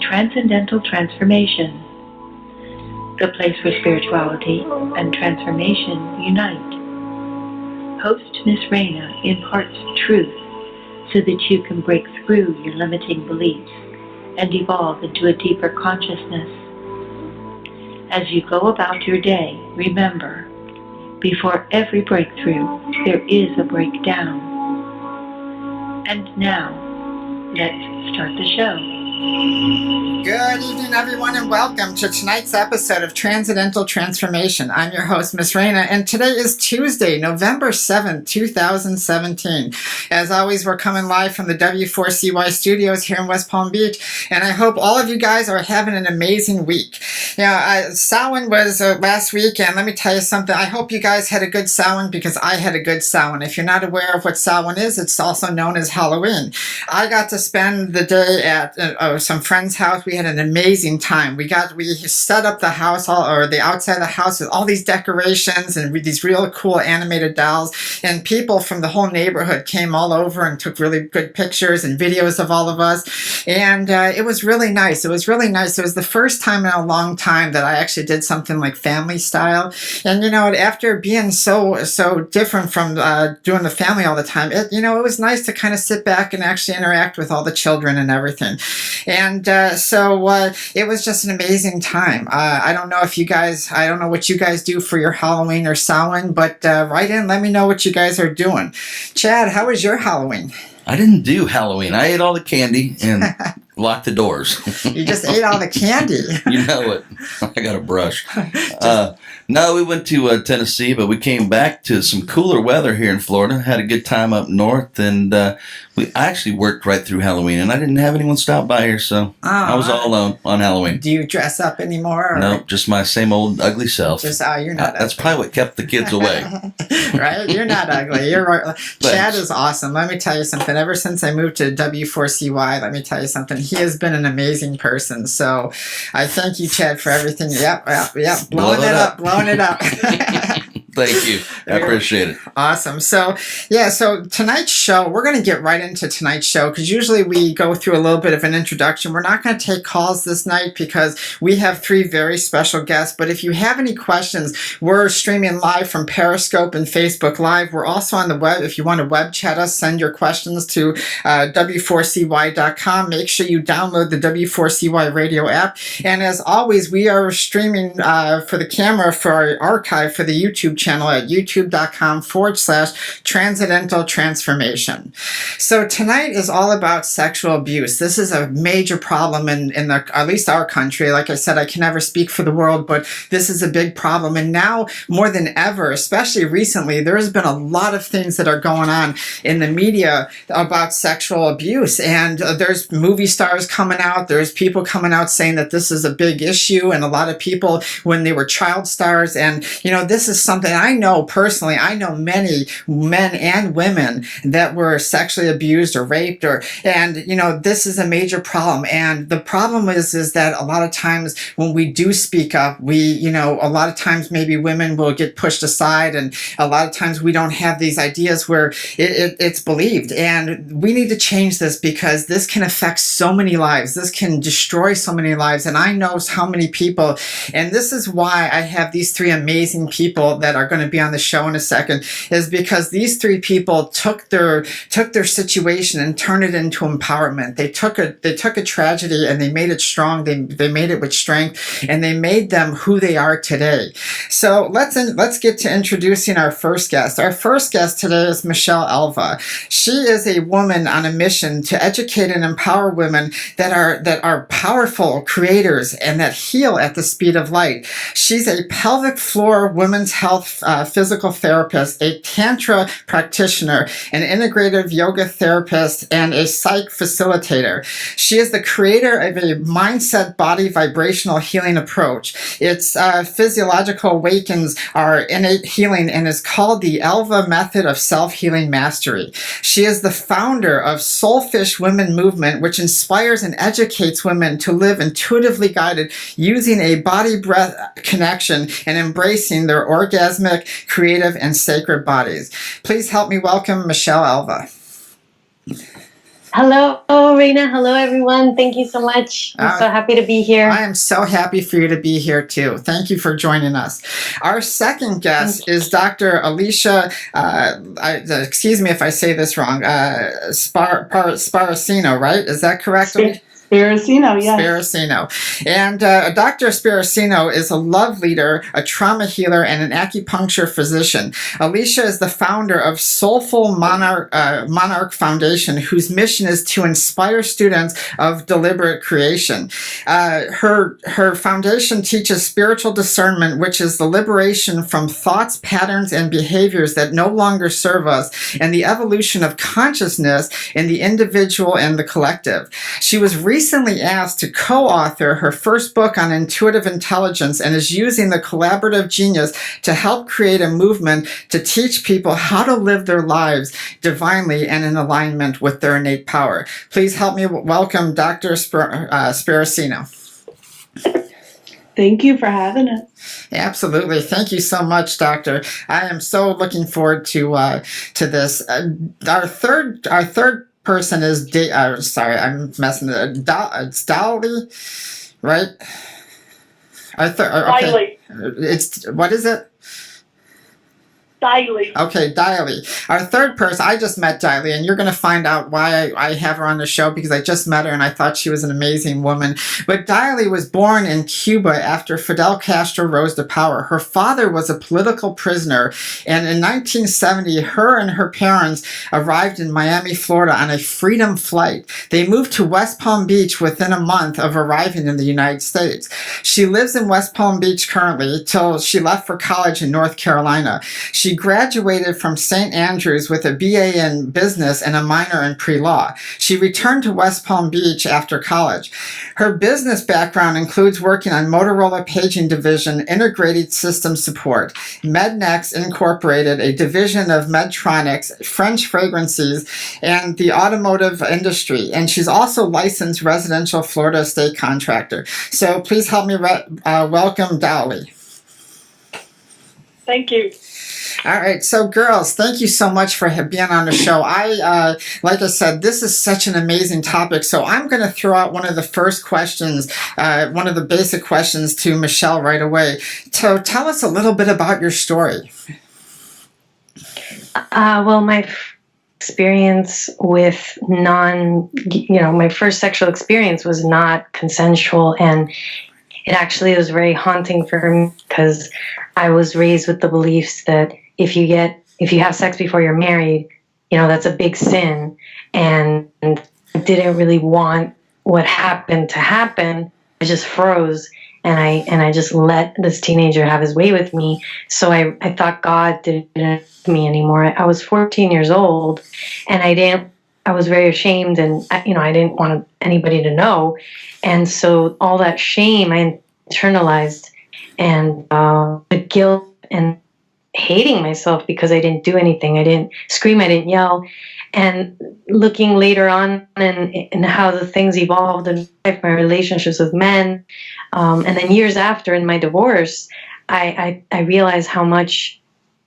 Transcendental Transformation, the place where spirituality and transformation unite. Host Miss Raina imparts truth so that you can break through your limiting beliefs and evolve into a deeper consciousness. As you go about your day, remember, before every breakthrough, there is a breakdown. And now, let's start the show. Good evening, everyone, and welcome to tonight's episode of Transcendental Transformation. I'm your host, Miss Raina, and today is Tuesday, November 7th, 2017. As always, we're coming live from the W4CY studios here in West Palm Beach, and I hope all of you guys are having an amazing week. Samhain was last week, and let me tell you something. I hope you guys had a good Samhain because I had a good Samhain. If you're not aware of what Samhain is, it's also known as Halloween. I got to spend the day at some friend's house. We had an amazing time. We set up the house, or the outside of the house, with all these decorations and these real cool animated dolls, and people from the whole neighborhood came all over and took really good pictures and videos of all of us, and it was really nice. It was the first time in a long time that I actually did something like family style, and after being so different from doing the family all the time, it was nice to kind of sit back and actually interact with all the children and everything. And so it was just an amazing time. I don't know what you guys do for your Halloween or Samhain, but write in, let me know what you guys are doing. Chad, how was your Halloween? I didn't do Halloween. I ate all the candy and locked the doors. You just ate all the candy. You know it. I got a brush. No, we went to Tennessee, but we came back to some cooler weather here in Florida. Had a good time up north, and I actually worked right through Halloween, and I didn't have anyone stop by here, so I was all alone on Halloween. Do you dress up anymore? No, just my same old ugly self. You're not That's probably what kept the kids away. Right? You're not ugly. You're right. Chad is awesome. Let me tell you something. Ever since I moved to W4CY, let me tell you something. He has been an amazing person. So I thank you, Chad, for everything. Yep. Blowing it up. Thank you. I appreciate it. Awesome. So tonight's show, we're going to get right into tonight's show because usually we go through a little bit of an introduction. We're not going to take calls this night because we have three very special guests. But if you have any questions, we're streaming live from Periscope and Facebook Live. We're also on the web. If you want to web chat us, send your questions to w4cy.com. Make sure you download the W4CY radio app. And as always, we are streaming for the camera for our archive for the YouTube channel at youtube.com/transcendental transformation. So tonight is all about sexual abuse. This is a major problem in at least our country. Like I said, I can never speak for the world, but this is a big problem. And now more than ever, especially recently, there's been a lot of things that are going on in the media about sexual abuse. And there's movie stars coming out. There's people coming out saying that this is a big issue. And a lot of people when they were child stars. And, this is something I know personally. I know many men and women that were sexually abused or raped, and this is a major problem. And the problem is that a lot of times when we do speak up, a lot of times maybe women will get pushed aside, and a lot of times we don't have these ideas where it's believed. And we need to change this because this can affect so many lives. This can destroy so many lives. And I know how many people, and this is why I have these three amazing people that are going to be on the show in a second, is because these three people took their situation and turned it into empowerment. They took a tragedy and they made it strong. They made it with strength, and they made them who they are today. So let's get to introducing our first guest. Our first guest today is Michelle Elva. She is a woman on a mission to educate and empower women that are powerful creators and that heal at the speed of light. She's a pelvic floor women's health physical therapist, a tantra practitioner, an integrative yoga therapist, and a psych facilitator. She is the creator of a mindset body vibrational healing approach. Its physiological awakens our innate healing and is called the Elva Method of Self-Healing Mastery. She is the founder of Soulfish Women Movement, which inspires and educates women to live intuitively guided using a body-breath connection and embracing their orgasmic, creative, and sacred bodies. Please help me welcome Michelle Elva. Hello, Raina. Hello, everyone. Thank you so much. I'm so happy to be here. I am so happy for you to be here, too. Thank you for joining us. Our second guest is Dr. Alisha, excuse me if I say this wrong, Sparacino, right? Is that correct? Spiracino, yes. Spiracino. And Dr. Spiracino is a love leader, a trauma healer, and an acupuncture physician. Alisha is the founder of Soulful Monarch Foundation, whose mission is to inspire students of deliberate creation. Her foundation teaches spiritual discernment, which is the liberation from thoughts, patterns, and behaviors that no longer serve us, and the evolution of consciousness in the individual and the collective. She was recently asked to co-author her first book on intuitive intelligence and is using the collaborative genius to help create a movement to teach people how to live their lives divinely and in alignment with their innate power. Please help me welcome Dr. Spiracino. Thank you for having us. Absolutely. Thank you so much, Doctor. I am so looking forward to this. Our third person is sorry, I'm messing it up. It's Dolly, right? Okay. It's what is it? Diley. Okay, Diley. Our third person, I just met Diley, and you're going to find out why I have her on the show, because I just met her and I thought she was an amazing woman. But Diley was born in Cuba after Fidel Castro rose to power. Her father was a political prisoner, and in 1970, her and her parents arrived in Miami, Florida on a freedom flight. They moved to West Palm Beach within a month of arriving in the United States. She lives in West Palm Beach currently till she left for college in North Carolina. She graduated from St. Andrews with a BA in business and a minor in pre-law. She returned to West Palm Beach after college. Her business background includes working on Motorola Paging Division Integrated System Support, Mednex Incorporated, a division of Medtronics, French Fragrances, and the automotive industry. And she's also licensed residential Florida state contractor. So please help me welcome Dolly. Thank you. All right, so girls, thank you so much for being on the show. Like I said, this is such an amazing topic, so I'm going to throw out one of the first questions, one of the basic questions to Michelle right away. So tell us a little bit about your story. Well, my experience with my first sexual experience was not consensual, and it actually was very haunting for me because I was raised with the beliefs that if you have sex before you're married, that's a big sin. And I didn't really want what happened to happen. I just froze and I just let this teenager have his way with me. So I thought God didn't love me anymore. I was 14 years old and I was very ashamed, and I didn't want anybody to know. And so all that shame I internalized, and the guilt and hating myself because I didn't do anything. I didn't scream, I didn't yell. And looking later on and how the things evolved in life, my relationships with men, and then years after in my divorce, I realized how much,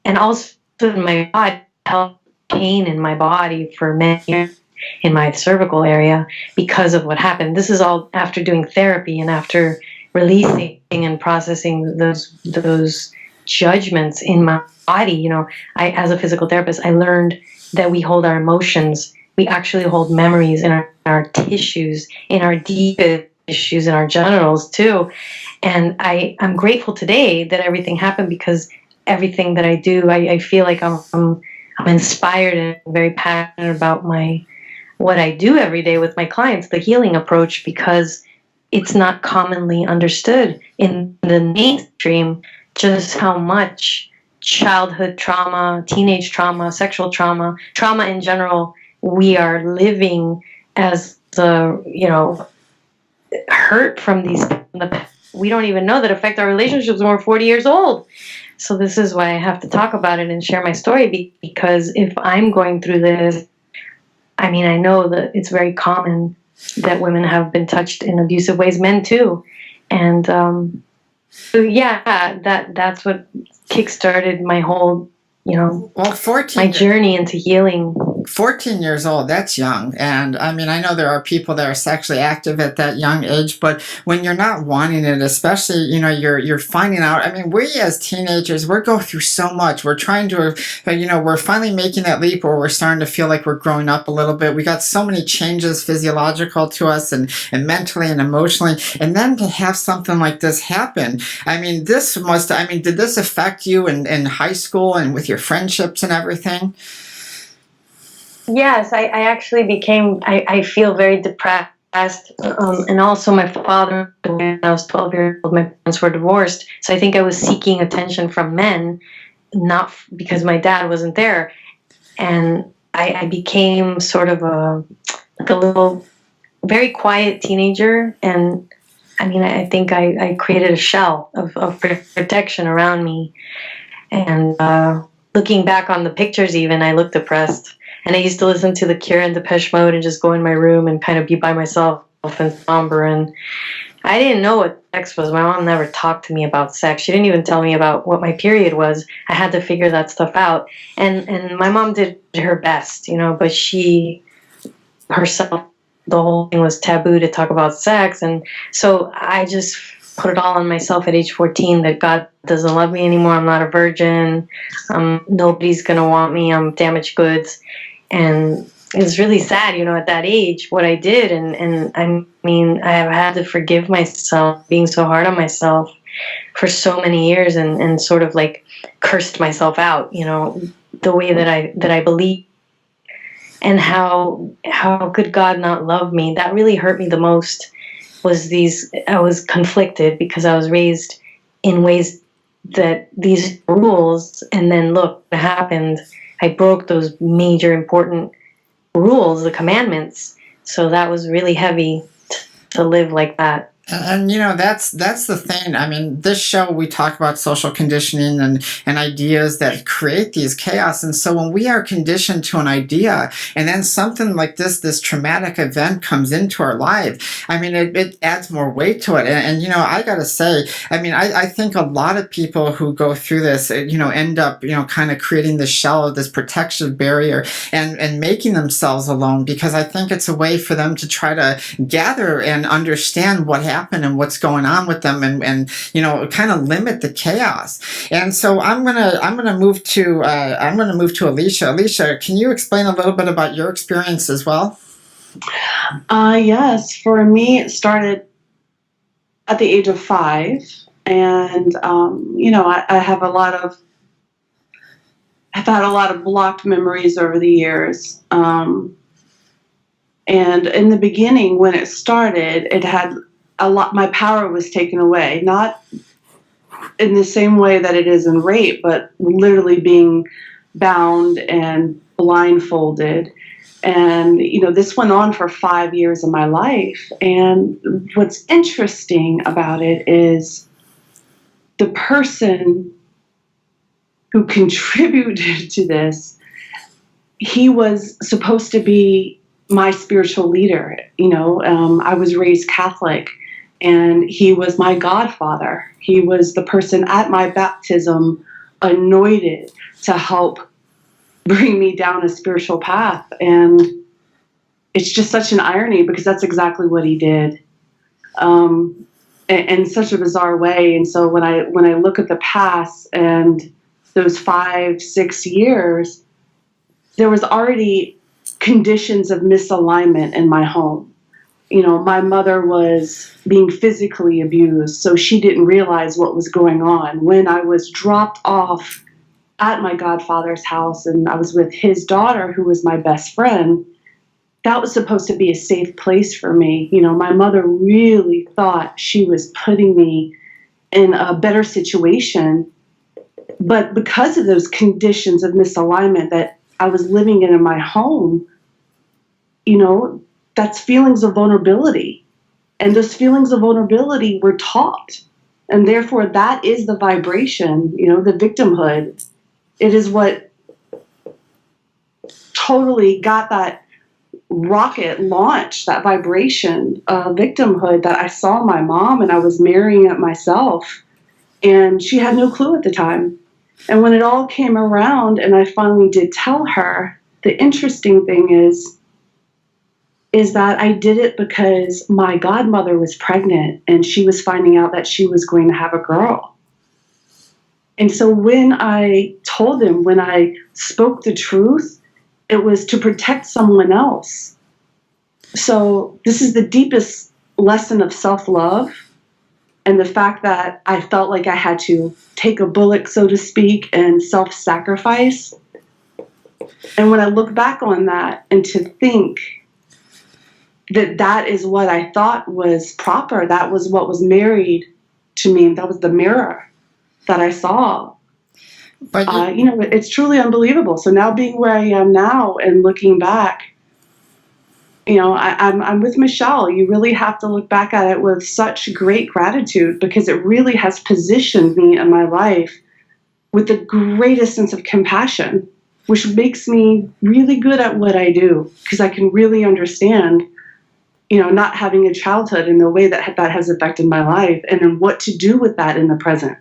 and also in my body, felt pain in my body for many years in my cervical area because of what happened. This is all after doing therapy and after releasing and processing those judgments in my body. As a physical therapist, I learned that we hold our emotions. We actually hold memories in our tissues, in our deepest tissues, in our genitals too. And I'm grateful today that everything happened, because everything that I do, I feel like I'm inspired and very passionate about what I do every day with my clients, the healing approach, because it's not commonly understood in the mainstream just how much childhood trauma, teenage trauma, sexual trauma in general, we are living as the, hurt from these. We don't even know that affect our relationships when we're 40 years old. So this is why I have to talk about it and share my story, because if I'm going through this, I know that it's very common that women have been touched in abusive ways, men too. And so yeah, that's what kickstarted my whole, 14 my journey into healing. 14 years old, that's young. And I mean, I know there are people that are sexually active at that young age, but when you're not wanting it, especially, you're finding out. I mean, we as teenagers, we're going through so much. We're trying to, we're finally making that leap where we're starting to feel like we're growing up a little bit. We got so many changes physiological to us and mentally and emotionally. And then to have something like this happen, I mean, did this affect you in high school and with your friendships and everything? Yes, I actually I feel very depressed. And also my father, when I was 12 years old, my parents were divorced. So I think I was seeking attention from men, not because my dad wasn't there. And I became sort of a little, very quiet teenager. And I mean, I think I created a shell of protection around me. And looking back on the pictures even, I looked depressed. And I used to listen to The Cure and Depeche Mode and just go in my room and kind of be by myself and somber. And I didn't know what sex was. My mom never talked to me about sex. She didn't even tell me about what my period was. I had to figure that stuff out. And my mom did her best, but she herself, the whole thing was taboo to talk about sex. And so I just put it all on myself at age 14 that God doesn't love me anymore. I'm not a virgin. Nobody's going to want me. I'm damaged goods. And it was really sad, at that age, what I did. And I mean, I have had to forgive myself, being so hard on myself for so many years and sort of like cursed myself out, the way that I believe. And how could God not love me? That really hurt me the most. I was conflicted because I was raised in ways that these rules, and then look what happened. I broke those major important rules, the commandments. So that was really heavy to live like that. And that's the thing. I mean, this show, we talk about social conditioning and ideas that create these chaos. And so when we are conditioned to an idea and then something like this traumatic event comes into our life, I mean, it adds more weight to it. And I got to say, I mean, I think a lot of people who go through this, end up, kind of creating this shell of this protection barrier and making themselves alone, because I think it's a way for them to try to gather and understand what happened and what's going on with them and kind of limit the chaos. And so I'm gonna move to Alisha. Alisha, can you explain a little bit about your experience as well? Yes, for me it started at the age of 5, and I have I've had a lot of blocked memories over the years. And in the beginning, when it started, it had my power was taken away, not in the same way that it is in rape, but literally being bound and blindfolded. And, this went on for 5 years of my life. And what's interesting about it is the person who contributed to this, he was supposed to be my spiritual leader. I was raised Catholic. And he was my godfather. He was the person at my baptism anointed to help bring me down a spiritual path. And it's just such an irony because that's exactly what he did. In such a bizarre way. And so when I look at the past and those 5-6 years, there was already conditions of misalignment in my home. My mother was being physically abused, so she didn't realize what was going on. When I was dropped off at my godfather's house and I was with his daughter, who was my best friend, that was supposed to be a safe place for me. My mother really thought she was putting me in a better situation. But because of those conditions of misalignment that I was living in my home, that's feelings of vulnerability. And those feelings of vulnerability were taught. And therefore, that is the vibration, the victimhood. It is what totally got that rocket launched, that vibration of victimhood that I saw my mom, and I was marrying it myself. And she had no clue at the time. And when it all came around and I finally did tell her, the interesting thing is that I did it because my godmother was pregnant and she was finding out that she was going to have a girl. And so when I told him, when I spoke the truth, it was to protect someone else. So this is the deepest lesson of self-love, and the fact that I felt like I had to take a bullet, so to speak, and self-sacrifice. And when I look back on that and to think that that is what I thought was proper, that was what was married to me, that was the mirror that I saw. But it's truly unbelievable. So now being where I am now and looking back, I'm with Michelle. You really have to look back at it with such great gratitude, because it really has positioned me in my life with the greatest sense of compassion, which makes me really good at what I do, because I can really understand, not having a childhood and the way that has affected my life, and then what to do with that in the present.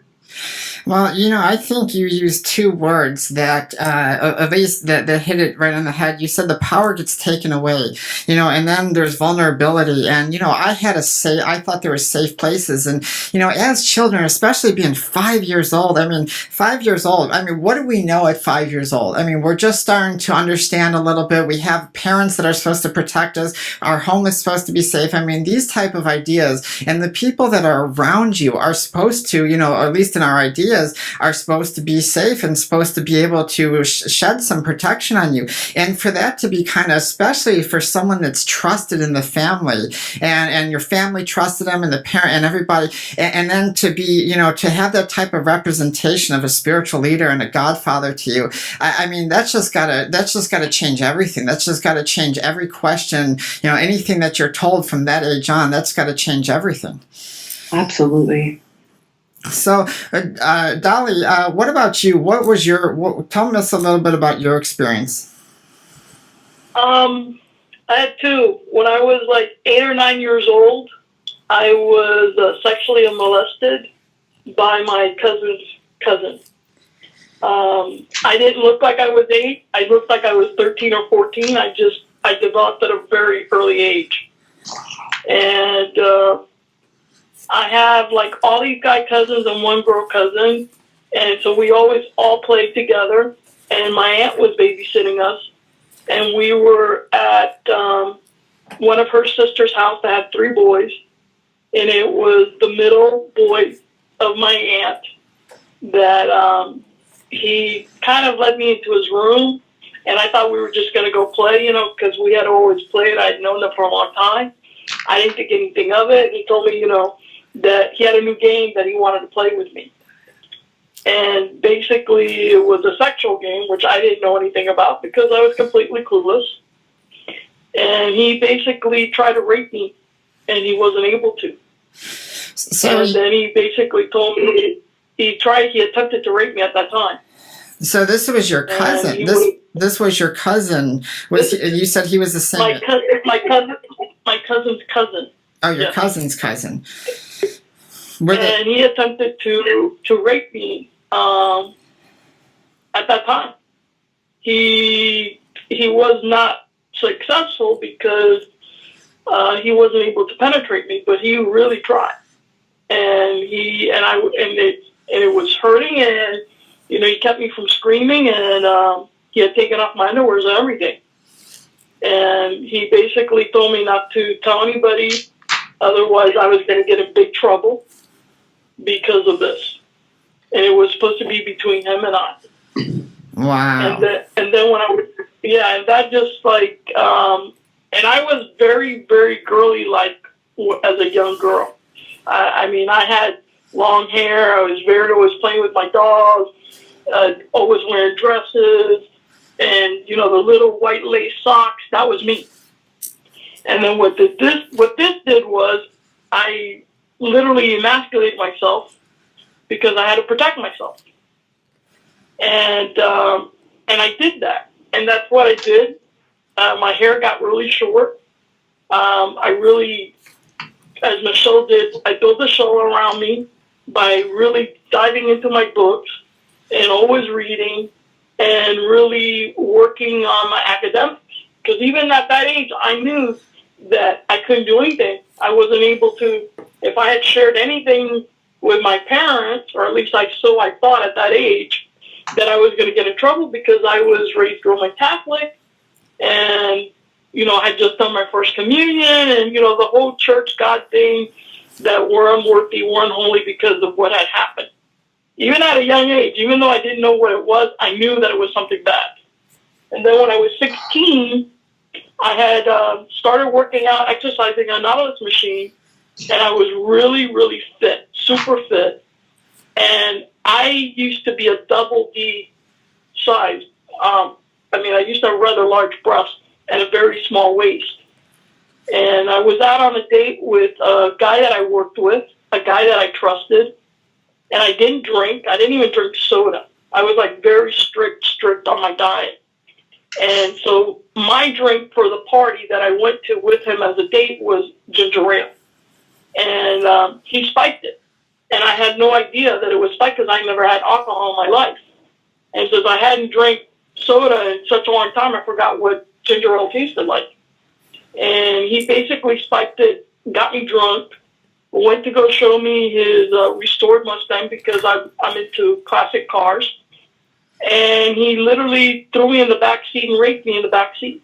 Well, I think you used two words that, at least that hit it right on the head. You said the power gets taken away, and then there's vulnerability. And, I thought there were safe places. And, as children, especially being 5 years old, 5 years old, what do we know at 5 years old? We're just starting to understand a little bit. We have parents that are supposed to protect us. Our home is supposed to be safe. These type of ideas, and the people that are around you are supposed to, or at least in our ideas, are supposed to be safe and supposed to be able to shed some protection on you. And for that to be kind of, especially for someone that's trusted in the family, and your family trusted them, and the parent and everybody, and then to be, to have that type of representation of a spiritual leader and a godfather to you, that's just gotta change everything. That's just gotta change every question, anything that you're told from that age on, that's gotta change everything. Absolutely. So, Dolly, what about you? Tell us a little bit about your experience. I had two. When I was like 8 or 9 years old, I was sexually molested by my cousin's cousin. I didn't look like I was 8. I looked like I was 13 or 14. I developed at a very early age. And I have like all these guy cousins and one girl cousin, and so we always all played together. And my aunt was babysitting us, and we were at one of her sister's house that had 3 boys, and it was the middle boy of my aunt that he kind of led me into his room, and I thought we were just going to go play, because we had always played. I'd known them for a long time. I didn't think anything of it. He told me, that he had a new game that he wanted to play with me. And basically it was a sexual game, which I didn't know anything about because I was completely clueless. And he basically tried to rape me, and he wasn't able to. And then he basically told me he attempted to rape me at that time. So this was your cousin. This was your cousin. You said he was the same? My cousin's cousin. Oh, your cousin's cousin. And he attempted to rape me at that time. He was not successful because he wasn't able to penetrate me, but he really tried. And it was hurting, and he kept me from screaming, and he had taken off my underwears and everything. And he basically told me not to tell anybody, otherwise I was going to get in big trouble because of this. And it was supposed to be between him and I. Wow. And then when I was, and that just like, and I was very, very girly like as a young girl. I had long hair. I was always playing with my dogs, always wearing dresses, and the little white lace socks. That was me. And then what this did was I literally emasculated myself because I had to protect myself. And I did that. And that's what I did. My hair got really short. I really, as Michelle did, I built a show around me by really diving into my books and always reading and really working on my academics. Because even at that age, I knew that I couldn't do anything. I wasn't able to, if I had shared anything with my parents, or at least I thought at that age, that I was going to get in trouble because I was raised Roman Catholic, and, I had just done my first communion, and, the whole church God thing, that we're unworthy, we're unholy because of what had happened. Even at a young age, even though I didn't know what it was, I knew that it was something bad. And then when I was 16, I had started working out, exercising on an Nautilus machine, and I was really, really fit, super fit. And I used to be a double D size. I used to have rather large breasts and a very small waist. And I was out on a date with a guy that I worked with, a guy that I trusted, and I didn't drink. I didn't even drink soda. I was like very strict on my diet. And so my drink for the party that I went to with him as a date was ginger ale. And he spiked it. And I had no idea that it was spiked because I never had alcohol in my life. And since I hadn't drank soda in such a long time, I forgot what ginger ale tasted like. And he basically spiked it, got me drunk, went to go show me his restored Mustang because I'm into classic cars. And he literally threw me in the back seat and raped me in the back seat.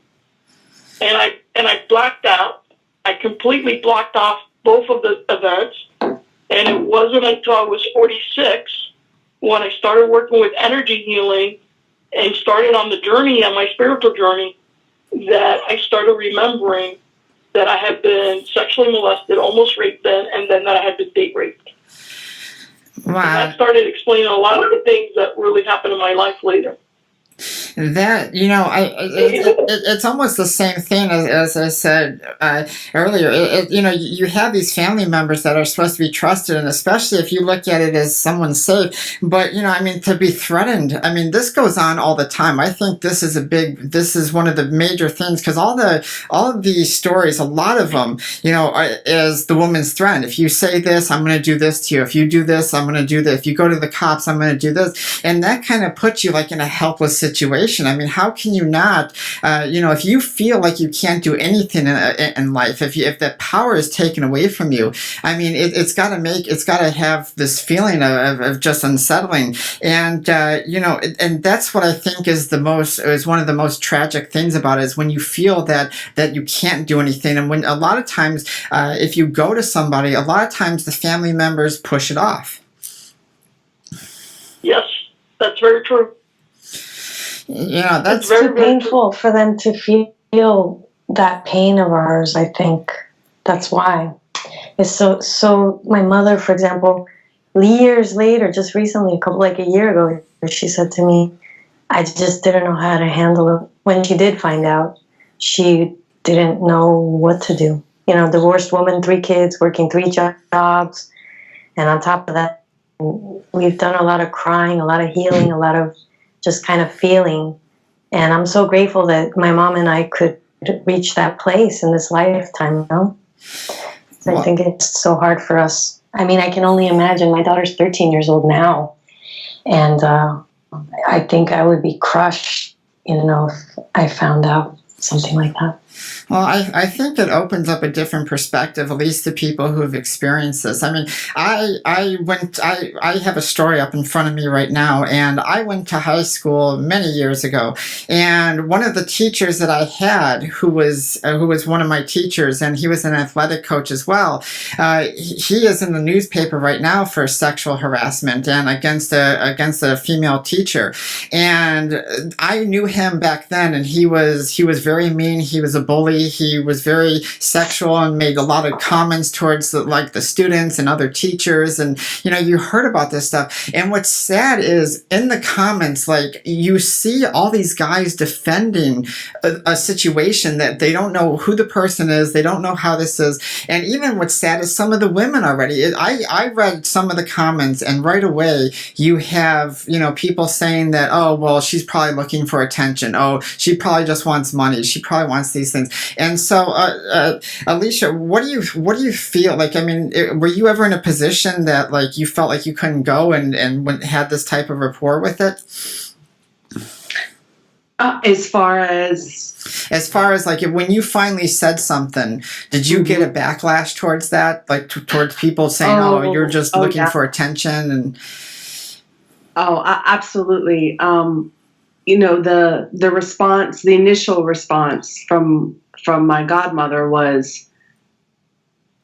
And I blacked out. I completely blocked off both of the events. And it wasn't until I was 46 when I started working with energy healing and started on the journey, on my spiritual journey, that I started remembering that I had been sexually molested, almost raped then, and then that I had been date raped. Wow. And that started explaining a lot of the things that really happened in my life later. That, it's almost the same thing as I said earlier. You have these family members that are supposed to be trusted, and especially if you look at it as someone safe. But, to be threatened, this goes on all the time. I think this is one of the major things, because all of these stories, a lot of them, is the woman's threat. If you say this, I'm going to do this to you. If you do this, I'm going to do this. If you go to the cops, I'm going to do this. And that kind of puts you like in a helpless situation. How can you not, if you feel like you can't do anything in life, if that power is taken away from you, it's got to have this feeling of just unsettling. And, and that's what I think is one of the most tragic things about it, is when you feel that you can't do anything. And when a lot of times, if you go to somebody, a lot of times the family members push it off. Yes, that's very true. That's too painful for them to feel that pain of ours. I think that's why it's so. My mother, for example, years later, just recently, a year ago, she said to me, "I just didn't know how to handle it." When she did find out, she didn't know what to do. Divorced woman, 3 kids, working 3 jobs, and on top of that, we've done a lot of crying, a lot of healing, a lot of just kind of feeling. And I'm so grateful that my mom and I could reach that place in this lifetime, I think it's so hard for us. I can only imagine. My daughter's 13 years old now. And I think I would be crushed, if I found out something like that. Well, I think it opens up a different perspective, at least to people who have experienced this. I have a story up in front of me right now, and I went to high school many years ago, and one of the teachers that I had, who was one of my teachers, and he was an athletic coach as well, he is in the newspaper right now for sexual harassment and against a female teacher. And I knew him back then, and he was very mean. He was a bully. He was very sexual and made a lot of comments towards the students and other teachers. And, you heard about this stuff. And what's sad is in the comments, you see all these guys defending a situation that they don't know who the person is. They don't know how this is. And even what's sad is some of the women already. I read some of the comments, and right away you have, people saying that, oh, well, she's probably looking for attention. Oh, she probably just wants money. She probably wants these things. And so, Alisha, what do you feel like? Were you ever in a position that you felt like you couldn't go and had this type of rapport with it? As far as like when you finally said something, did you get a backlash towards that? Like towards people saying, oh, you're just looking yeah. for attention? And absolutely. The response, the initial response from my godmother was,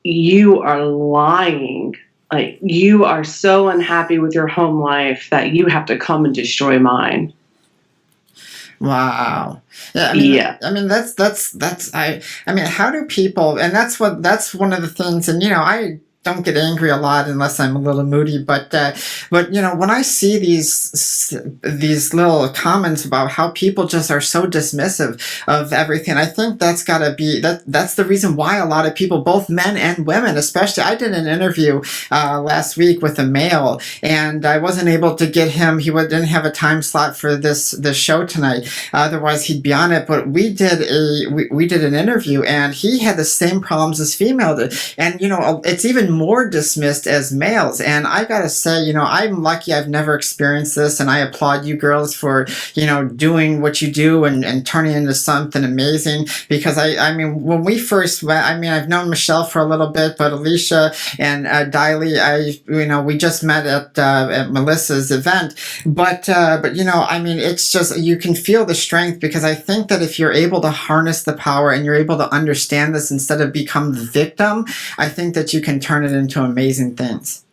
you are lying. Like, you are so unhappy with your home life that you have to come and destroy mine. Wow. Yeah. I mean, how do people, and that's one of the things, and, I don't get angry a lot unless I'm a little moody, but when I see these little comments about how people just are so dismissive of everything, I think that's gotta be, that's the reason why a lot of people, both men and women, especially, I did an interview last week with a male, and I wasn't able to get him, didn't have a time slot for this show tonight, otherwise he'd be on it, but we did an interview, and he had the same problems as female did, and it's even more dismissed as males. And I gotta say, I'm lucky I've never experienced this, and I applaud you girls for, doing what you do and turning into something amazing. Because I mean, when we first met, I've known Michelle for a little bit, but Alisha and Diley, we just met at Melissa's event. But it's just, you can feel the strength, because I think that if you're able to harness the power and you're able to understand this instead of become the victim, I think that you can turn it into amazing things.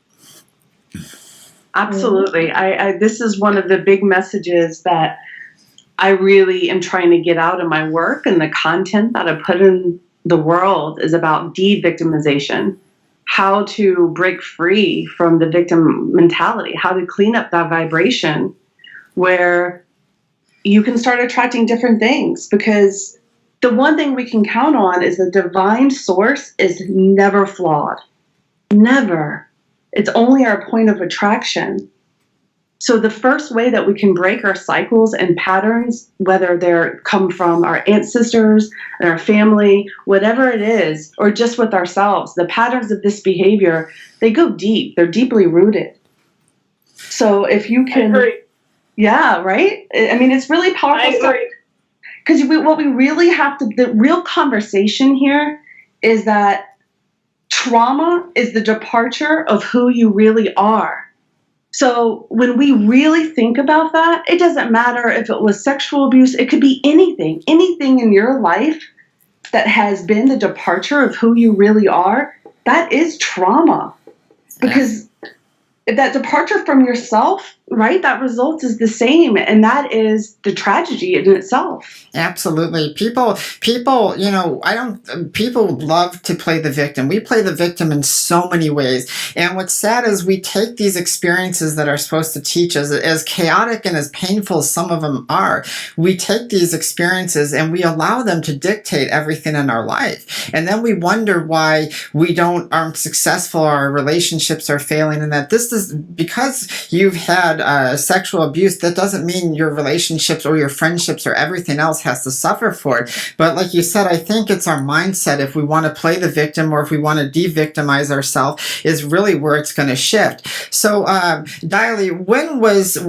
Absolutely. This is one of the big messages that I really am trying to get out of my work, and the content that I put in the world is about de-victimization, how to break free from the victim mentality, how to clean up that vibration where you can start attracting different things. Because the one thing we can count on is the divine source is never flawed. Never. It's only our point of attraction. So the first way that we can break our cycles and patterns, whether they're come from our ancestors and our family, whatever it is, or just with ourselves, the patterns of this behavior, they go deep. They're deeply rooted. So if you can... I agree. Yeah, right? It's really powerful stuff. Because what we really have to... The real conversation here is that trauma is the departure of who you really are. So when we really think about that, it doesn't matter if it was sexual abuse, it could be anything in your life that has been the departure of who you really are. That is trauma. Because if that departure from yourself, right, that result is the same, and that is the tragedy in itself. Absolutely. People, people love to play the victim. We play the victim in so many ways. And what's sad is we take these experiences that are supposed to teach us, as chaotic and as painful as some of them are, we take these experiences and we allow them to dictate everything in our life. And then we wonder why we aren't successful, or our relationships are failing, and that this is because you've had sexual abuse. That doesn't mean your relationships or your friendships or everything else has to suffer for it. But like you said, I think it's our mindset. If we want to play the victim, or if we want to de-victimize ourselves, is really where it's going to shift. So, Diley, when was the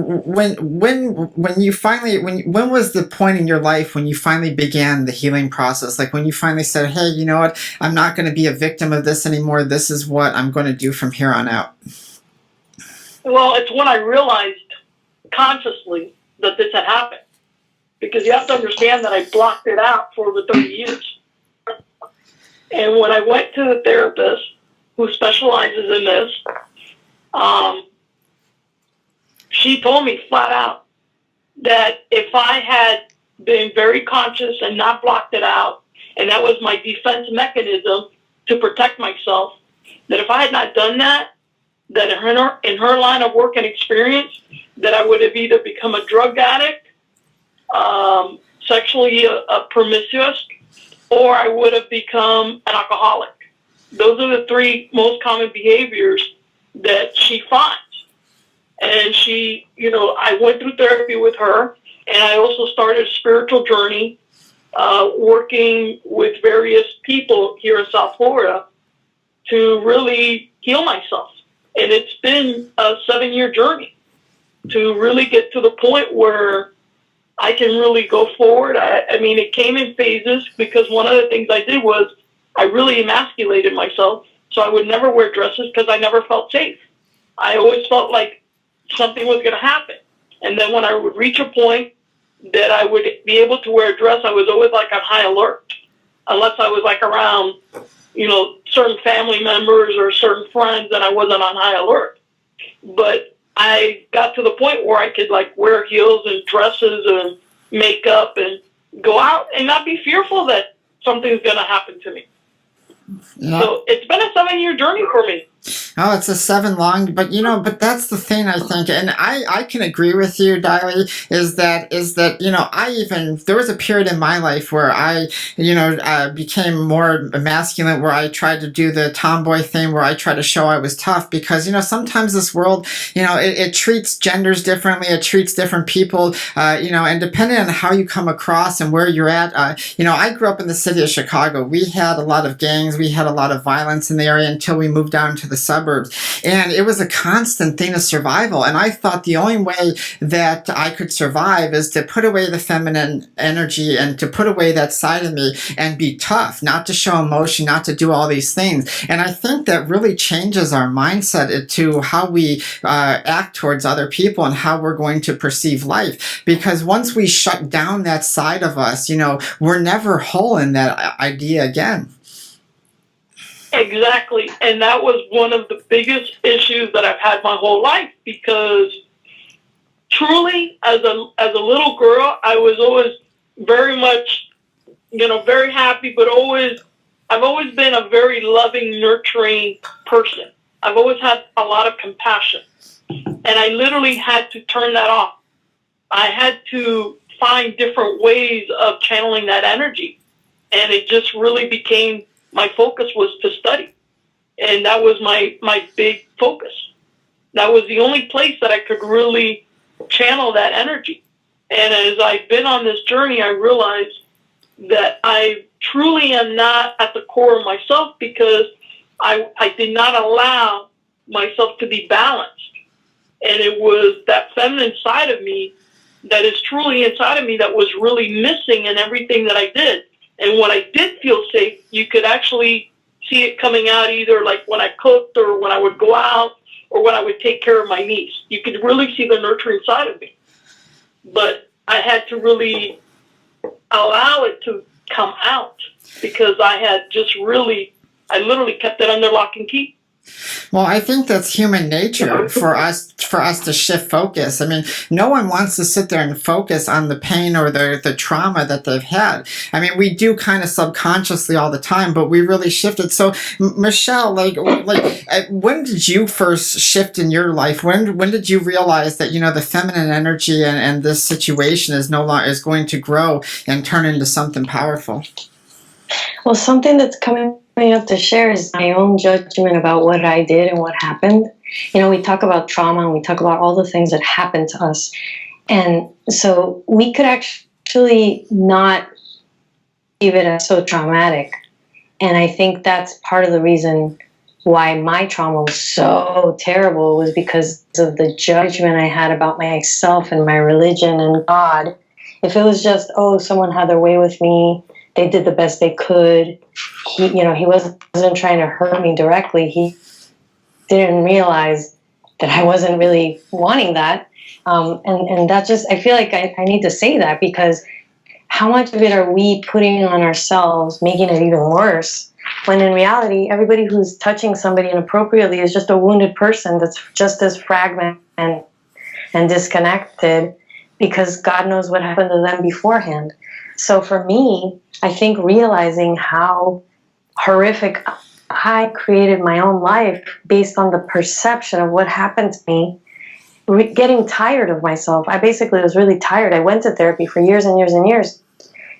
point in your life when you finally began the healing process? Like when you finally said, hey, you know what? I'm not going to be a victim of this anymore. This is what I'm going to do from here on out. Well, it's when I realized consciously that this had happened. Because you have to understand that I blocked it out for over 30 years. And when I went to the therapist who specializes in this, she told me flat out that if I had been very conscious and not blocked it out, and that was my defense mechanism to protect myself, that if I had not done that in her line of work and experience, that I would have either become a drug addict, sexually promiscuous, or I would have become an alcoholic. Those are the three most common behaviors that she finds. And she, I went through therapy with her, and I also started a spiritual journey, working with various people here in South Florida to really heal myself. And it's been a 7-year journey to really get to the point where I can really go forward. I mean, it came in phases because one of the things I did was I really emasculated myself. So I would never wear dresses because I never felt safe. I always felt like something was going to happen. And then when I would reach a point that I would be able to wear a dress, I was always like on high alert, unless I was like around, certain family members or certain friends, and I wasn't on high alert. But I got to the point where I could like wear heels and dresses and makeup and go out and not be fearful that something's going to happen to me. Yeah. So it's been a 7-year journey for me. Oh, it's a 7 long, but but that's the thing, I think, and I can agree with you, Diley, is that, there was a period in my life where I, became more masculine, where I tried to do the tomboy thing, where I tried to show I was tough, because, sometimes this world, it treats genders differently, it treats different people, and depending on how you come across and where you're at, I grew up in the city of Chicago. We had a lot of gangs, we had a lot of violence in the area until we moved down to the suburbs, and it was a constant thing of survival. And I thought the only way that I could survive is to put away the feminine energy and to put away that side of me and be tough, not to show emotion, not to do all these things. And I think that really changes our mindset to how we act towards other people and how we're going to perceive life. Because once we shut down that side of us, we're never whole in that idea again. Exactly. And that was one of the biggest issues that I've had my whole life, because truly, as a little girl, I was always very much, very happy, but I've always been a very loving, nurturing person. I've always had a lot of compassion. And I literally had to turn that off. I had to find different ways of channeling that energy. And it just really became, my focus was to study. And that was my big focus. That was the only place that I could really channel that energy. And as I've been on this journey, I realized that I truly am not at the core of myself, because I did not allow myself to be balanced. And it was that feminine side of me that is truly inside of me that was really missing in everything that I did. And when I did feel safe, you could actually see it coming out either like when I cooked or when I would go out or when I would take care of my niece. You could really see the nurturing side of me. But I had to really allow it to come out, because I literally kept it under lock and key. Well, I think that's human nature for us to shift focus. I mean, no one wants to sit there and focus on the pain or the trauma that they've had. I mean, we do kind of subconsciously all the time, but we really shifted. So, Michelle, when did you first shift in your life? When did you realize that the feminine energy and this situation is going to grow and turn into something powerful? Well, something that's coming up to share is my own judgment about what I did and what happened. We talk about trauma and we talk about all the things that happened to us. And so we could actually not leave it as so traumatic. And I think that's part of the reason why my trauma was so terrible, was because of the judgment I had about myself and my religion and God. If it was just, someone had their way with me, they did the best they could. He wasn't trying to hurt me directly. He didn't realize that I wasn't really wanting that. And that just, I feel like I need to say that, because how much of it are we putting on ourselves, making it even worse, when in reality, everybody who's touching somebody inappropriately is just a wounded person that's just as fragmented and disconnected, because God knows what happened to them beforehand. So for me, I think realizing how horrific I created my own life based on the perception of what happened to me, getting tired of myself. I basically was really tired. I went to therapy for years and years and years,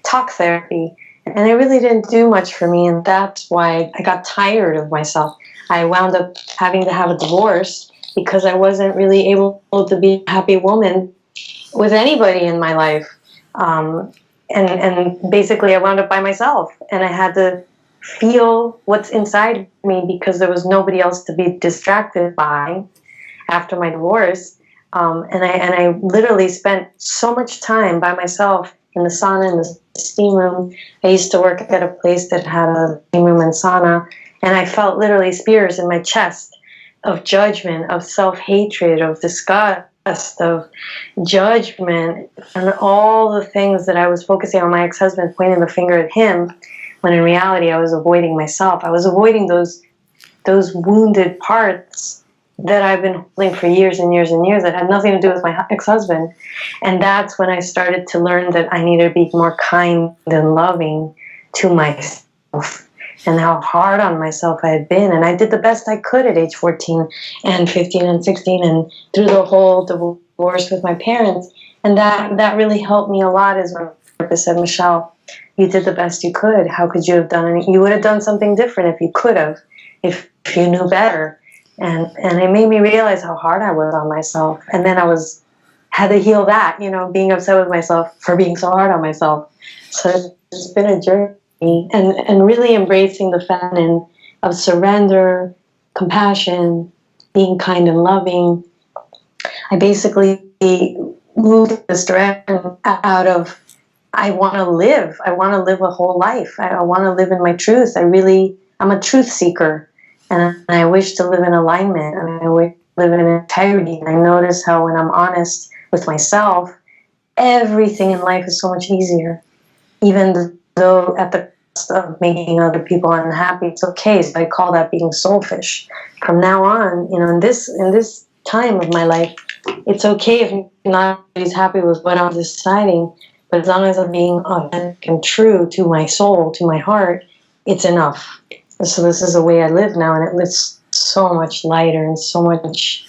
talk therapy, and it really didn't do much for me, and that's why I got tired of myself. I wound up having to have a divorce because I wasn't really able to be a happy woman with anybody in my life. And basically I wound up by myself, and I had to feel what's inside me because there was nobody else to be distracted by after my divorce. And I literally spent so much time by myself in the sauna, in the steam room. I used to work at a place that had a steam room and sauna, and I felt literally spears in my chest of judgment, of self-hatred, of disgust, of judgment, and all the things that I was focusing on my ex-husband, pointing the finger at him, when in reality I was avoiding myself. I was avoiding those wounded parts that I've been holding for years and years and years that had nothing to do with my ex-husband. And that's when I started to learn that I needed to be more kind and loving to myself, and how hard on myself I had been. And I did the best I could at age 14 and 15 and 16 and through the whole divorce with my parents. And that really helped me a lot, is when my therapist said, Michelle, you did the best you could. How could you have done it? You would have done something different if you could have, if you knew better. And it made me realize how hard I was on myself. And then had to heal that, being upset with myself for being so hard on myself. So it's been a journey, and really embracing the feminine of surrender, compassion, being kind and loving. I basically moved this direction out of, I want to live a whole life. I want to live in my truth. I'm a truth seeker. And I wish to live in alignment, and I wish to live in integrity. And I notice how when I'm honest with myself, everything in life is so much easier. Even though at the cost of making other people unhappy, it's okay. So I call that being soulfish. From now on, in this time of my life, it's okay if not everybody's happy with what I'm deciding, but as long as I'm being authentic and true to my soul, to my heart, it's enough. So this is the way I live now, and it lives so much lighter and so much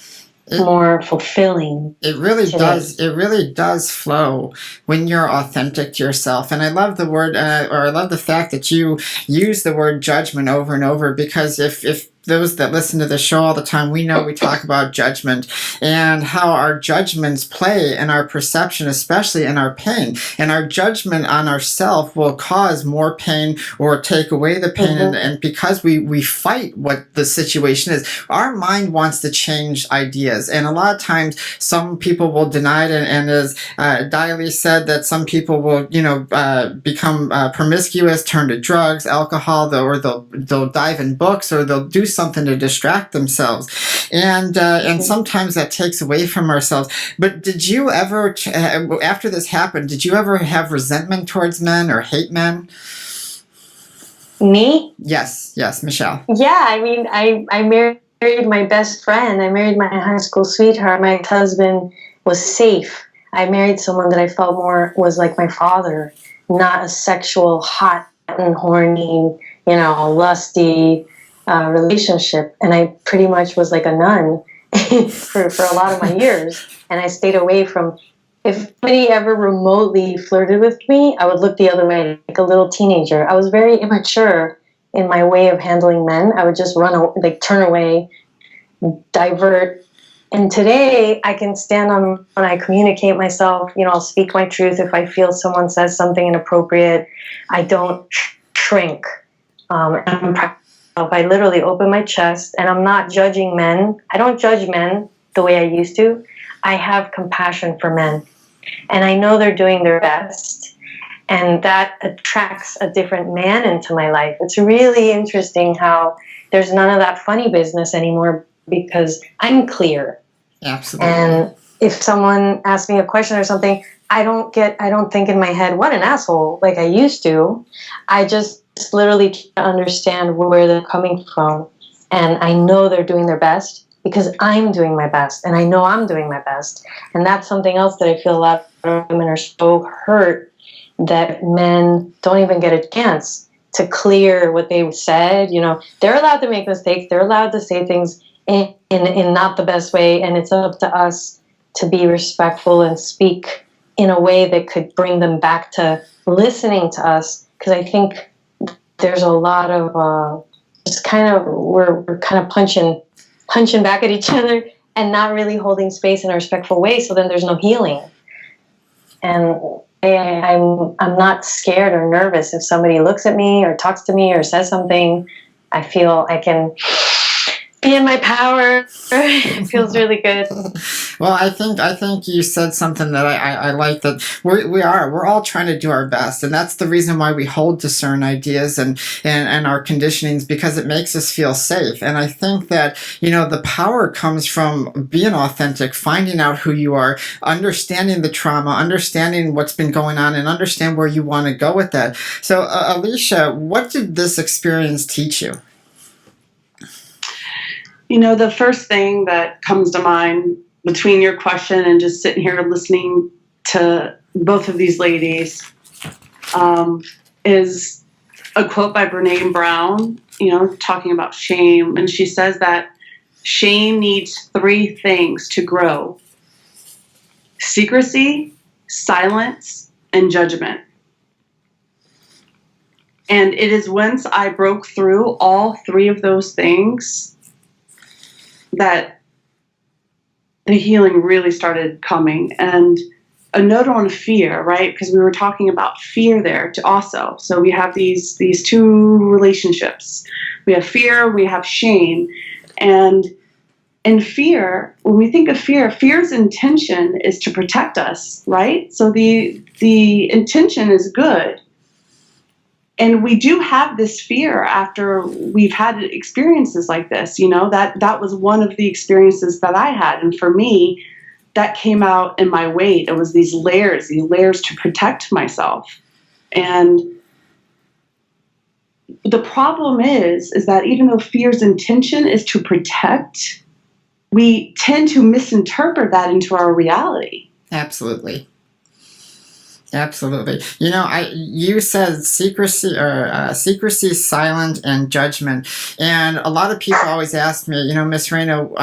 more fulfilling. It really does. It really does flow when you're authentic to yourself. And I love the word, or I love the fact that you use the word judgment over and over, because if those that listen to the show all the time, we know we talk about judgment and how our judgments play in our perception, especially in our pain. And our judgment on ourselves will cause more pain or take away the pain. Mm-hmm. And because we fight what the situation is, our mind wants to change ideas. And a lot of times, some people will deny it. And as Diley said, that some people will, become promiscuous, turn to drugs, alcohol, they'll dive in books, or they'll do something to distract themselves, and sometimes that takes away from ourselves. But did you ever, after this happened, did you ever have resentment towards men or hate men? Me? Yes, Michelle. Yeah, I mean, I married my best friend. I married my high school sweetheart. My ex-husband was safe. I married someone that I felt more was like my father, not a sexual, hot and horny, lusty relationship. And I pretty much was like a nun for a lot of my years. And I stayed away from, if anybody ever remotely flirted with me, I would look the other way like a little teenager. I was very immature in my way of handling men. I would just turn away, divert. And today I can stand on when I communicate myself, I'll speak my truth. If I feel someone says something inappropriate, I don't shrink. I literally open my chest, and I'm not judging men. I don't judge men the way I used to. I have compassion for men, and I know they're doing their best, and that attracts a different man into my life. It's really interesting how there's none of that funny business anymore, because I'm clear. Absolutely. And if someone asks me a question or something, I don't think in my head, what an asshole, like I used to. I just literally try to understand where they're coming from. And I know they're doing their best because I'm doing my best. And I know I'm doing my best. And that's something else that I feel a lot of women are so hurt that men don't even get a chance to clear what they said. They're allowed to make mistakes. They're allowed to say things in not the best way. And it's up to us to be respectful and speak in a way that could bring them back to listening to us. Because I think there's a lot of just kind of, we're kind of punching back at each other and not really holding space in a respectful way. So then there's no healing. And I'm not scared or nervous if somebody looks at me or talks to me or says something. I feel I can be in my power. It feels really good. Well, I think you said something that I like, that we're all trying to do our best, and that's the reason why we hold to certain ideas and our conditionings, because it makes us feel safe. And I think that, the power comes from being authentic, finding out who you are, understanding the trauma, understanding what's been going on, and understand where you want to go with that. So, Alisha, what did this experience teach you? The first thing that comes to mind between your question and just sitting here listening to both of these ladies is a quote by Brene Brown, talking about shame. And she says that shame needs 3 things to grow: secrecy, silence, and judgment. And it is once I broke through all 3 of those things that the healing really started coming. And a note on fear, right? Because we were talking about fear there too also. So we have these 2 relationships. We have fear, we have shame. And in fear, when we think of fear's intention is to protect us, right? So the intention is good. And we do have this fear after we've had experiences like this, that was one of the experiences that I had. And for me, that came out in my weight. It was these layers to protect myself. And the problem is that even though fear's intention is to protect, we tend to misinterpret that into our reality. Absolutely. Absolutely. You said secrecy, secrecy, silence, and judgment. And a lot of people always ask me, Miss Raina,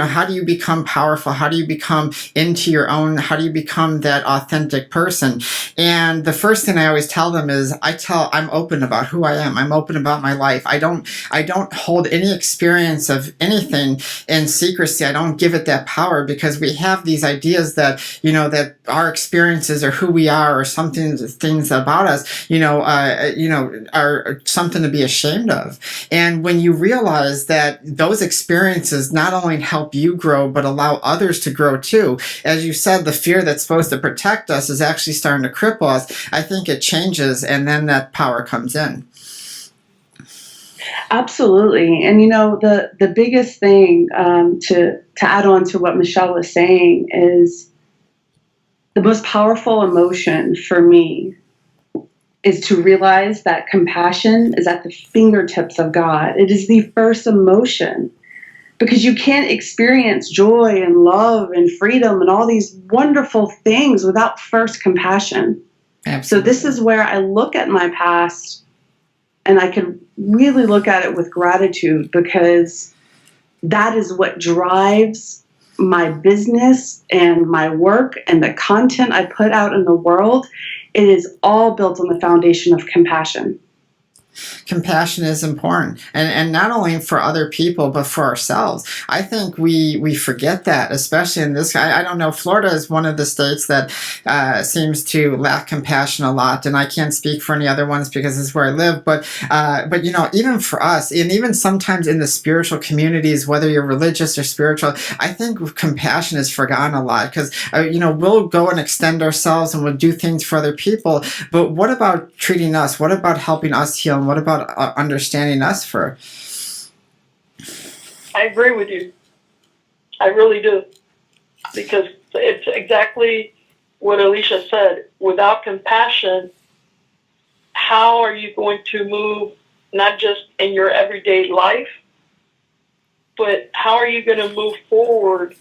how do you become powerful? How do you become into your own? How do you become that authentic person? And the first thing I always tell them is I'm open about who I am. I'm open about my life. I don't hold any experience of anything in secrecy. I don't give it that power, because we have these ideas that, that our experiences or who we are or things about us, are something to be ashamed of. And when you realize that those experiences not only help you grow, but allow others to grow too, as you said, the fear that's supposed to protect us is actually starting to cripple us. I think it changes, and then that power comes in. Absolutely. And the biggest thing to add on to what Michelle was saying is the most powerful emotion for me is to realize that compassion is at the fingertips of God. It is the first emotion, because you can't experience joy and love and freedom and all these wonderful things without first compassion. Absolutely. So this is where I look at my past, and I can really look at it with gratitude, because that is what drives my business and my work and the content I put out in the world. It is all built on the foundation of compassion. Compassion is important, and not only for other people but for ourselves. I think we forget that, especially in this. I don't know. Florida is one of the states that seems to lack compassion a lot, and I can't speak for any other ones because this is where I live. But even for us, and even sometimes in the spiritual communities, whether you're religious or spiritual, I think compassion is forgotten a lot, because we'll go and extend ourselves and we'll do things for other people. But what about treating us? What about helping us heal? And what about understanding us for? I agree with you. I really do. Because it's exactly what Alisha said. Without compassion, how are you going to move not just in your everyday life, but how are you going to move forward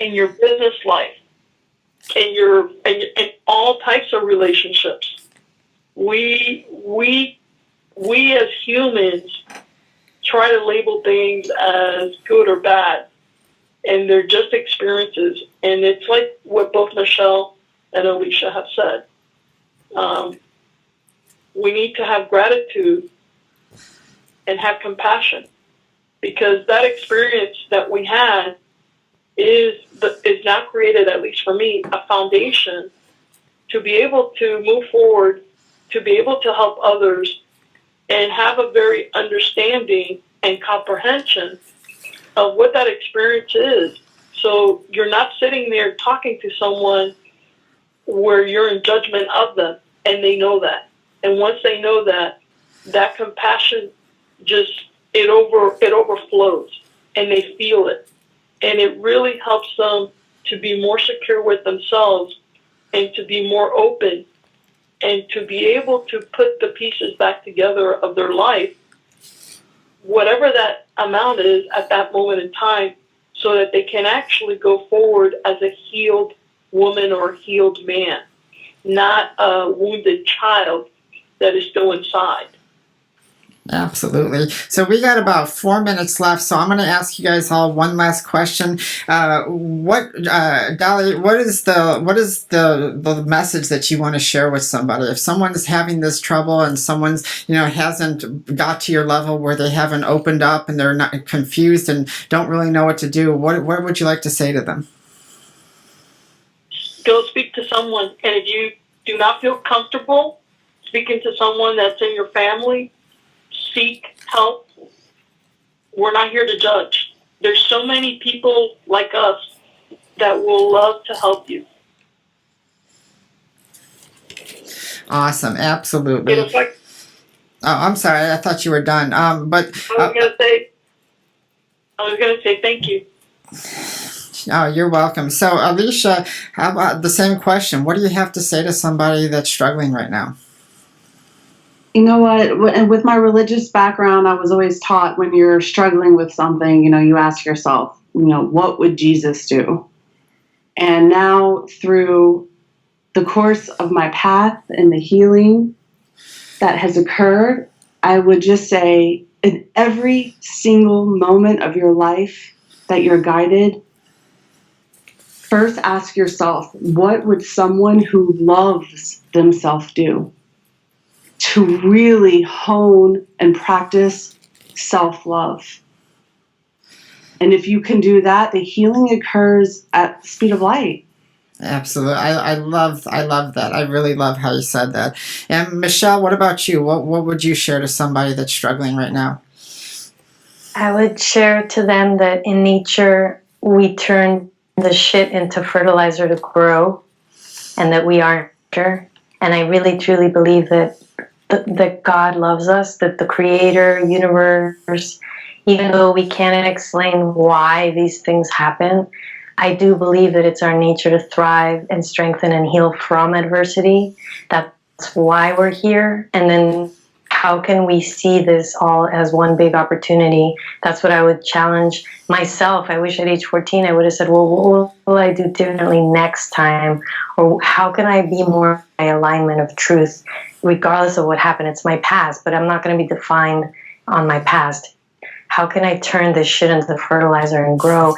in your business life, in all types of relationships? We as humans try to label things as good or bad, and they're just experiences. And it's like what both Michelle and Alisha have said. We need to have gratitude and have compassion, because that experience that we had is now created, at least for me, a foundation to be able to move forward, to be able to help others, and have a very understanding and comprehension of what that experience is. So you're not sitting there talking to someone where you're in judgment of them, and they know that. And once they know that, that compassion just, it overflows, and they feel it. And it really helps them to be more secure with themselves and to be more open and to be able to put the pieces back together of their life, whatever that amount is at that moment in time, so that they can actually go forward as a healed woman or healed man, not a wounded child that is still inside. Absolutely. So we got about 4 minutes left, so I'm going to ask you guys all one last question. Dolly, what is the message that you want to share with somebody? If someone's having this trouble and someone's, hasn't got to your level where they haven't opened up and they're not confused and don't really know what to do, what would you like to say to them? Go speak to someone, and if you do not feel comfortable speaking to someone that's in your family, seek help. We're not here to judge. There's so many people like us that will love to help you. Awesome, absolutely. Oh, I'm sorry. I thought you were done. I was gonna say thank you. Oh, you're welcome. So, Alisha, how about the same question? What do you have to say to somebody that's struggling right now? You know what? And with my religious background, I was always taught when you're struggling with something, you ask yourself, what would Jesus do? And now through the course of my path and the healing that has occurred, I would just say in every single moment of your life that you're guided, first ask yourself, what would someone who loves themselves do to really hone and practice self-love? And if you can do that, the healing occurs at the speed of light. Absolutely. I love that. I really love how you said that. And Michelle, what about you? What would you share to somebody that's struggling right now? I would share to them that in nature, we turn the shit into fertilizer to grow, and that we are nature. And I really, truly believe that God loves us, that the creator, universe, even though we can't explain why these things happen, I do believe that it's our nature to thrive and strengthen and heal from adversity. That's why we're here. And then how can we see this all as one big opportunity? That's what I would challenge myself. I wish at age 14 I would have said, well, what will I do differently next time? Or how can I be more in my alignment of truth, regardless of what happened? It's my past, but I'm not going to be defined on my past. How can I turn this shit into fertilizer and grow?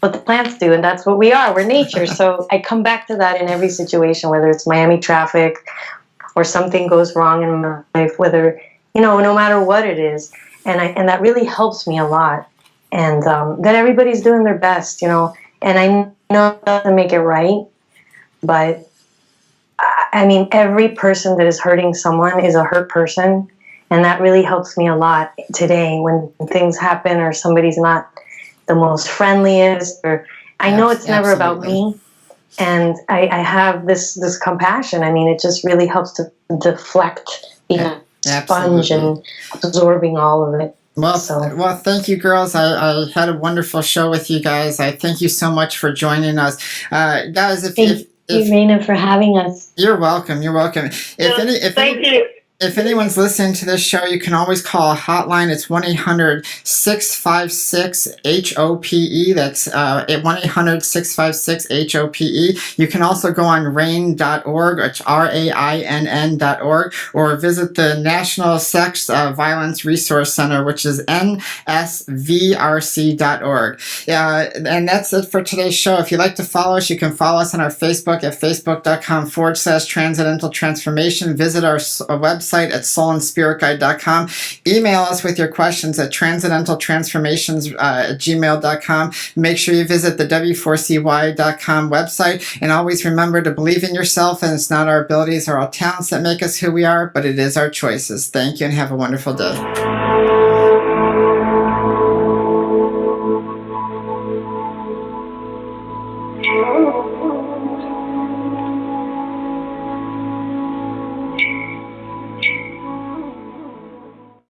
What the plants do, and that's what we are. We're nature. So I come back to that in every situation, whether it's Miami traffic or something goes wrong in my life, whether, no matter what it is. And that really helps me a lot. And that everybody's doing their best, and I know it doesn't make it right, but I mean, every person that is hurting someone is a hurt person. And that really helps me a lot today when things happen or somebody's not the most friendliest, or I know it's never about me. And I have this compassion. I mean, it just really helps to deflect, being a sponge and absorbing all of it. Well, thank you, girls. I had a wonderful show with you guys. I thank you so much for joining us. Guys, thank you, Raina, for having us. You're welcome. You're welcome. Thank you. If anyone's listening to this show, you can always call a hotline. It's 1-800-656-HOPE. That's 1-800-656-HOPE. You can also go on rain.org, it's RAINN.org, or visit the National Sex Violence Resource Center, which is nsvrc.org. And that's it for today's show. If you'd like to follow us, you can follow us on our Facebook at facebook.com/Transcendental Transformation. Visit our website at soulandspiritguide.com. Email us with your questions at transcendentaltransformations@gmail.com. Make sure you visit the w4cy.com website, and always remember to believe in yourself, and it's not our abilities or our talents that make us who we are, but it is our choices. Thank you and have a wonderful day.